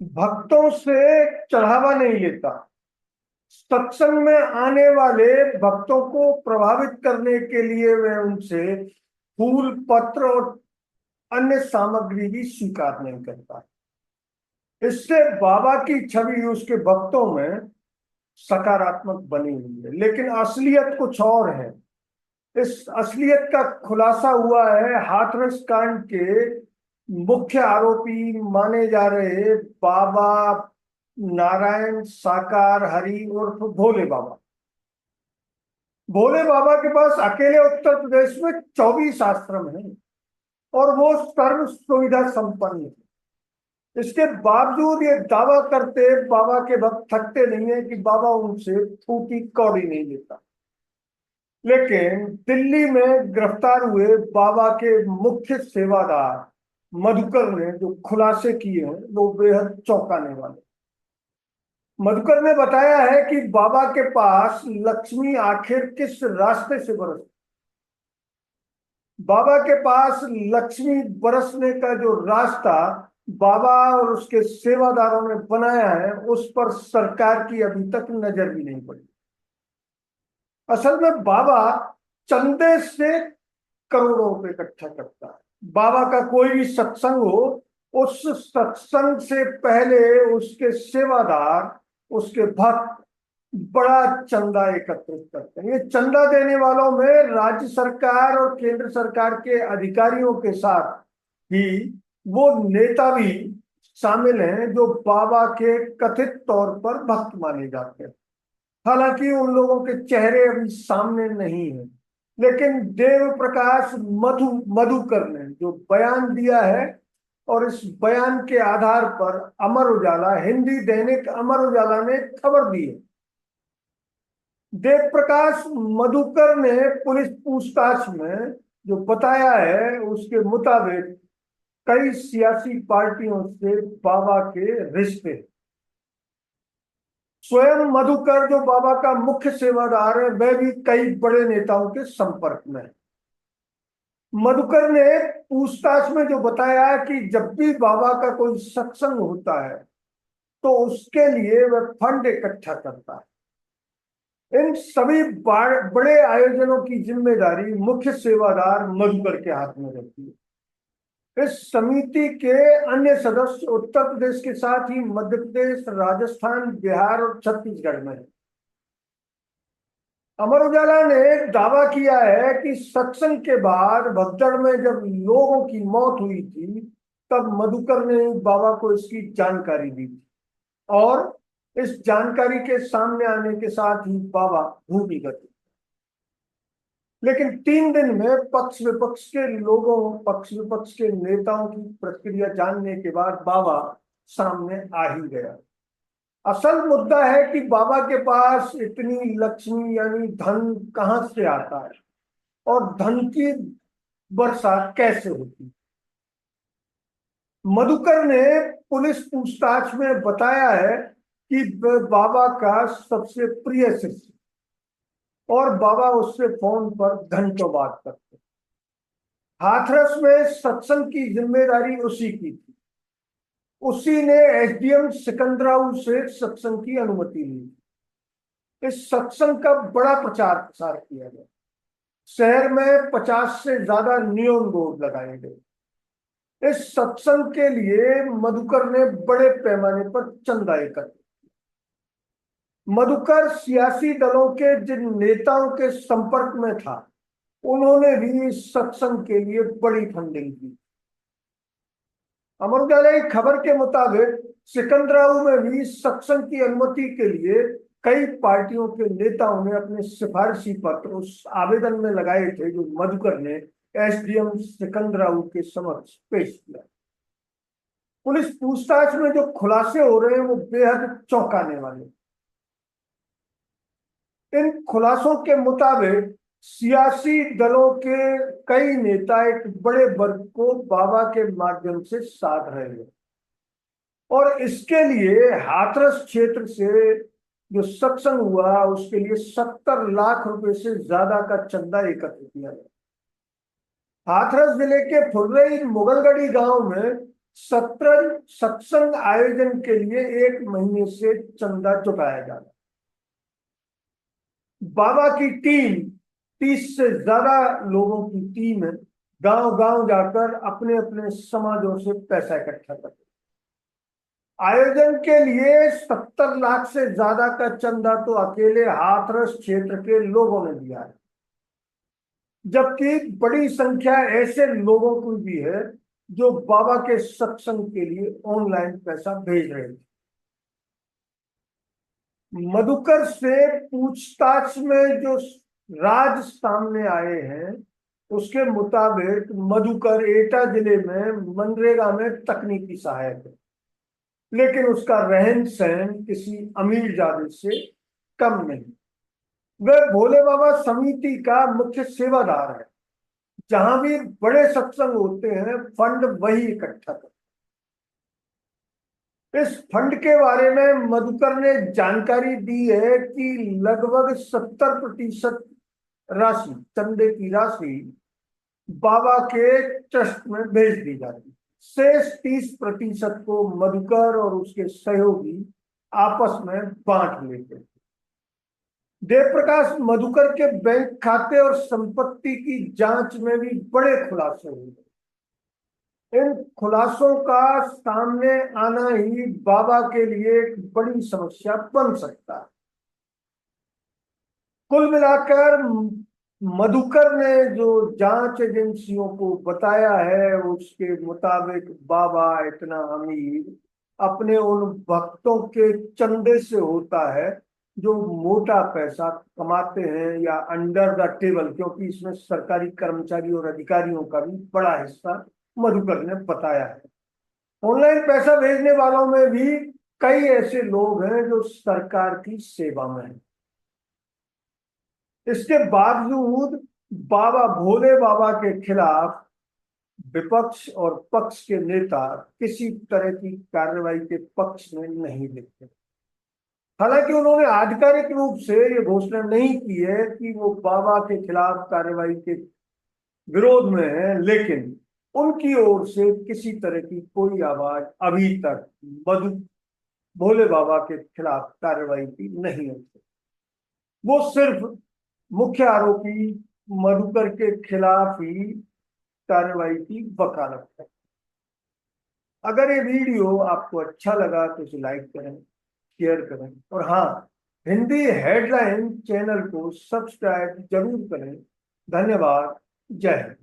भक्तों से चढ़ावा नहीं लेता। सत्संग में आने वाले भक्तों को प्रभावित करने के लिए वह उनसे फूल पत्र और अन्य सामग्री भी स्वीकार नहीं करता। इससे बाबा की छवि उसके भक्तों में सकारात्मक बनी हुई है, लेकिन असलियत कुछ और है। इस असलियत का खुलासा हुआ है हाथरस कांड के मुख्य आरोपी माने जा रहे बाबा नारायण साकार हरि उर्फ भोले बाबा। भोले बाबा के पास अकेले उत्तर प्रदेश में 24 आश्रम हैं और वो सर्व सुविधा संपन्न है। इसके बावजूद ये दावा करते बाबा के भक्त थकते नहीं है कि बाबा उनसे फूटी कौड़ी नहीं लेता। लेकिन दिल्ली में गिरफ्तार हुए बाबा के मुख्य सेवादार मधुकर ने जो खुलासे किए हैं वो बेहद चौंकाने वाले। मधुकर ने बताया है कि बाबा के पास लक्ष्मी आखिर किस रास्ते से बरस। बाबा के पास लक्ष्मी बरसने का जो रास्ता बाबा और उसके सेवादारों ने बनाया है उस पर सरकार की अभी तक नजर भी नहीं पड़ी। असल में बाबा चंदे से करोड़ों रुपए इकट्ठा करता है। बाबा का कोई भी सत्संग हो, उस सत्संग से पहले उसके सेवादार, उसके भक्त बड़ा चंदा एकत्रित करते हैं। ये चंदा देने वालों में राज्य सरकार और केंद्र सरकार के अधिकारियों के साथ ही वो नेता भी शामिल हैं जो बाबा के कथित तौर पर भक्त माने जाते हैं। हालांकि उन लोगों के चेहरे अभी सामने नहीं है, लेकिन देव प्रकाश मधुकर ने जो बयान दिया है और इस बयान के आधार पर अमर उजाला, हिंदी दैनिक अमर उजाला ने खबर दी है। देव प्रकाश मधुकर ने पुलिस पूछताछ में जो बताया है उसके मुताबिक कई सियासी पार्टियों से बाबा के रिश्ते। स्वयं मधुकर जो बाबा का मुख्य सेवादार है वह भी कई बड़े नेताओं के संपर्क में है। मधुकर ने पूछताछ में जो बताया कि जब भी बाबा का कोई सत्संग होता है तो उसके लिए वह फंड इकट्ठा करता है। इन सभी बड़े आयोजनों की जिम्मेदारी मुख्य सेवादार मधुकर के हाथ में रहती है। इस समिति के अन्य सदस्य उत्तर प्रदेश के साथ ही मध्य प्रदेश, राजस्थान, बिहार और छत्तीसगढ़ में है। अमर उजाला ने दावा किया है कि सत्संग के बाद भगदड़ में जब लोगों की मौत हुई थी तब मधुकर ने बाबा को इसकी जानकारी दी थी और इस जानकारी के सामने आने के साथ ही बाबा भूमिगत। लेकिन 3 दिन में पक्ष विपक्ष के लोगों, पक्ष विपक्ष के नेताओं की प्रतिक्रिया जानने के बाद बाबा सामने आ ही गया। असल मुद्दा है कि बाबा के पास इतनी लक्ष्मी यानी धन कहां से आता है और धन की वर्षा कैसे होती। मधुकर ने पुलिस पूछताछ में बताया है कि वह बाबा का सबसे प्रिय शिष्य और बाबा उससे फोन पर घंटों बात करते। हाथरस में सत्संग की जिम्मेदारी उसी की थी। उसी ने एसडीएम सिकंदराव से सत्संग की अनुमति ली। इस सत्संग का बड़ा प्रचार प्रसार किया गया। शहर में 50 से ज्यादा नियॉन बोर्ड लगाए गए। इस सत्संग के लिए मधुकर ने बड़े पैमाने पर चंदा एकत्र। मधुकर सियासी दलों के जिन नेताओं के संपर्क में था उन्होंने भी इस सत्संग के लिए बड़ी फंडिंग की। अमर उजाला की खबर के मुताबिक सिकंदराव में भी सत्संग की अनुमति के लिए कई पार्टियों के नेताओं ने अपने सिफारिशी पत्र उस आवेदन में लगाए थे जो मधुकर ने एसडीएम सिकंदराव के समक्ष पेश किया। पुलिस पूछताछ में जो खुलासे हो रहे हैं वो बेहद चौंकाने वाले। इन खुलासों के मुताबिक सियासी दलों के कई नेता एक बड़े वर्ग को बाबा के माध्यम से साध रहे हैं और इसके लिए हाथरस क्षेत्र से जो सत्संग हुआ उसके लिए 70 लाख रुपए से ज्यादा का चंदा एकत्र किया गया। हाथरस जिले के फुलरई मुगलगढ़ी गांव में सत्संग आयोजन के लिए 1 महीने से चंदा जुटाया जा रहा है। बाबा की टीम, 30 से ज्यादा लोगों की टीम है, गांव गांव जाकर अपने अपने समाजों से पैसा इकट्ठा करते। आयोजन के लिए 70 लाख से ज्यादा का चंदा तो अकेले हाथरस क्षेत्र के लोगों ने दिया है, जबकि बड़ी संख्या ऐसे लोगों की भी है जो बाबा के सत्संग के लिए ऑनलाइन पैसा भेज रहे थे। मधुकर से पूछताछ में जो राज सामने आए हैं, उसके मुताबिक मधुकर एटा जिले में मनरेगा में तकनीकी सहायक है, लेकिन उसका रहन सहन किसी अमीर जादे से कम नहीं। वह भोले बाबा समिति का मुख्य सेवादार है। जहां भी बड़े सत्संग होते हैं, फंड वही इकट्ठा करते। इस फंड के बारे में मधुकर ने जानकारी दी है कि लगभग 70% राशि, चंदे की राशि बाबा के ट्रस्ट में भेज दी जाती है। शेष 30% को मधुकर और उसके सहयोगी आपस में बांट लेते हैं। देव प्रकाश मधुकर के बैंक खाते और संपत्ति की जांच में भी बड़े खुलासे हुए। इन खुलासों का सामने आना ही बाबा के लिए एक बड़ी समस्या बन सकता है। कुल मिलाकर मधुकर ने जो जांच एजेंसियों को बताया है, उसके मुताबिक बाबा इतना अमीर अपने उन भक्तों के चंदे से होता है जो मोटा पैसा कमाते हैं या अंडर द टेबल, क्योंकि इसमें सरकारी कर्मचारी और अधिकारियों का भी बड़ा हिस्सा मधुकर ने बताया है। ऑनलाइन पैसा भेजने वालों में भी कई ऐसे लोग हैं जो सरकार की सेवा में हैं। इसके बावजूद बाबा भोले बाबा के खिलाफ विपक्ष और पक्ष के नेता किसी तरह की कार्रवाई के पक्ष में नहीं दिखते। हालांकि उन्होंने आधिकारिक रूप से ये घोषणा नहीं की है कि वो बाबा के खिलाफ कार्रवाई के विरोध में है, लेकिन उनकी ओर से किसी तरह की कोई आवाज अभी तक भोले बाबा के खिलाफ कार्रवाई की नहीं होती। वो सिर्फ मुख्य आरोपी मधुकर के खिलाफ ही कार्रवाई की वकालत है। अगर ये वीडियो आपको अच्छा लगा तो इसे लाइक करें, शेयर करें, और हाँ, हिंदी हेडलाइन चैनल को सब्सक्राइब जरूर करें। धन्यवाद। जय हिंद।